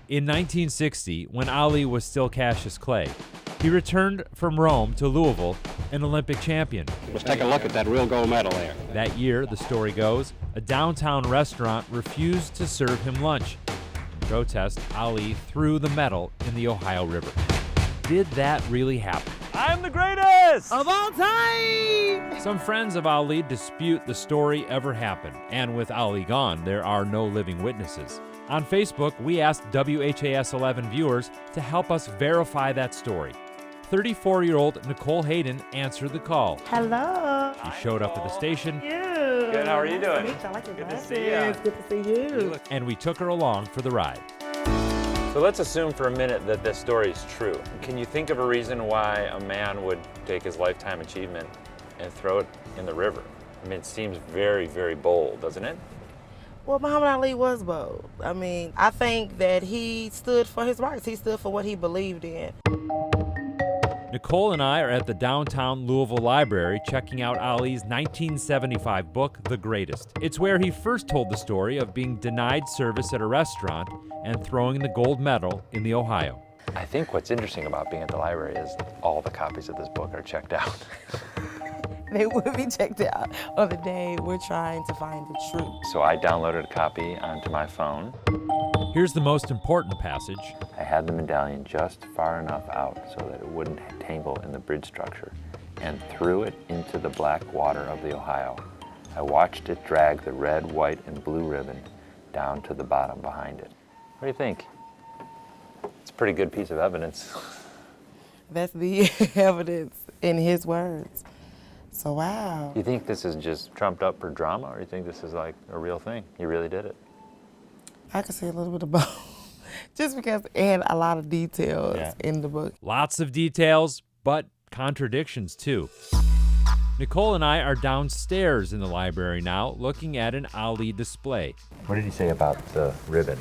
In 1960, when Ali was still Cassius Clay, he returned from Rome to Louisville, an Olympic champion. Let's take a look at that real gold medal there. That year, the story goes, a downtown restaurant refused to serve him lunch. In protest, Ali threw the medal in the Ohio River. Did that really happen? I'm the greatest of all time! Some friends of Ali dispute the story ever happened, and with Ali gone, there are no living witnesses. On Facebook, we asked WHAS 11 viewers to help us verify that story. 34-year-old Nicole Hayden answered the call. Hello. She showed up at the station. Good, how are you doing? I like your Good to glasses. see you. Good to see you. And we took her along for the ride. So let's assume for a minute that this story is true. Can you think of a reason why a man would take his lifetime achievement and throw it in the river? I mean, it seems very, very bold, doesn't it? Well, Muhammad Ali was bold. I mean, I think that he stood for his rights. He stood for what he believed in. Nicole and I are at the downtown Louisville Library checking out Ali's 1975 book, The Greatest. It's where he first told the story of being denied service at a restaurant and throwing the gold medal in the Ohio. I think what's interesting about being at the library is all the copies of this book are checked out. They will be checked out on the day we're trying to find the truth. So I downloaded a copy onto my phone. Here's the most important passage. I had the medallion just far enough out so that it wouldn't tangle in the bridge structure and threw it into the black water of the Ohio. I watched it drag the red, white, and blue ribbon down to the bottom behind it. What do you think? It's a pretty good piece of evidence. That's the evidence in his words. So, wow. You think this is just trumped up for drama, or you think this is like a real thing? You really did it? I could say a little bit of both, just because it had a lot of details in the book. Lots of details, but contradictions too. Nicole and I are downstairs in the library now, looking at an Ali display. What did he say about the ribbon?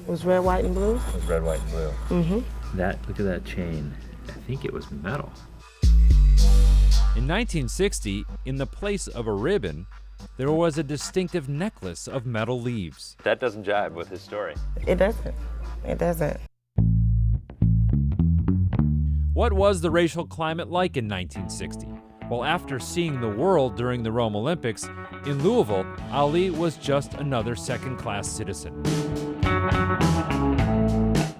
It was red, white, and blue? It was red, white, and blue. Mm-hmm. Look at that chain. I think it was metal. In 1960, in the place of a ribbon, there was a distinctive necklace of metal leaves. That doesn't jive with his story. It doesn't. It doesn't. What was the racial climate like in 1960? Well, after seeing the world during the Rome Olympics, in Louisville, Ali was just another second-class citizen.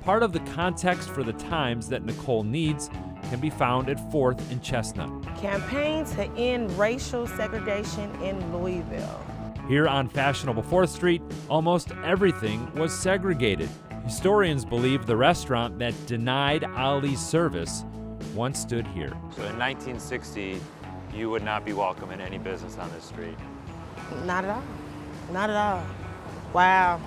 Part of the context for the times that Nicole needs can be found at 4th and Chestnut. Campaign to end racial segregation in Louisville. Here on fashionable 4th Street, almost everything was segregated. Historians believe the restaurant that denied Ali's service once stood here. So in 1960, you would not be welcome in any business on this street? Not at all. Not at all. Wow.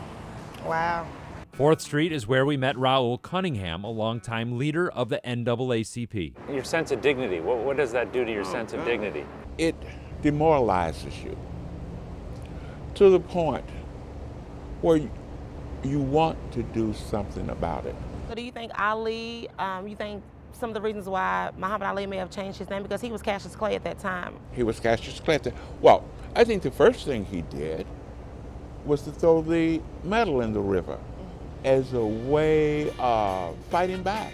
Wow. 4th Street is where we met Raul Cunningham, a longtime leader of the NAACP. Your sense of dignity, what does that do to your sense of dignity? It demoralizes you to the point where you want to do something about it. So do you think Ali, you think some of the reasons why Muhammad Ali may have changed his name, because he was Cassius Clay at that time? He was Cassius Clay. Well, I think the first thing he did was to throw the medal in the river as a way of fighting back.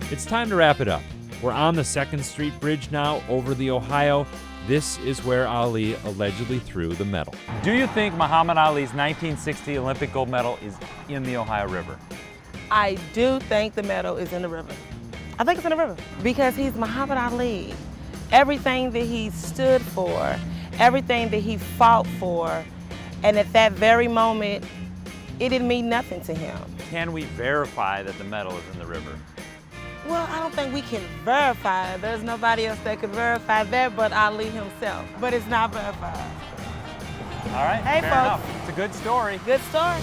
It's time to wrap it up. We're on the 2nd Street Bridge now over the Ohio. This is where Ali allegedly threw the medal. Do you think Muhammad Ali's 1960 Olympic gold medal is in the Ohio River? I do think the medal is in the river. I think it's in the river because he's Muhammad Ali. Everything that he stood for, everything that he fought for, and at that very moment, it didn't mean nothing to him. Can we verify that the medal is in the river? Well, I don't think we can verify it. There's nobody else that could verify that but Ali himself. But it's not verified. All right, Hey, fair folks. enough. It's a good story. Good story.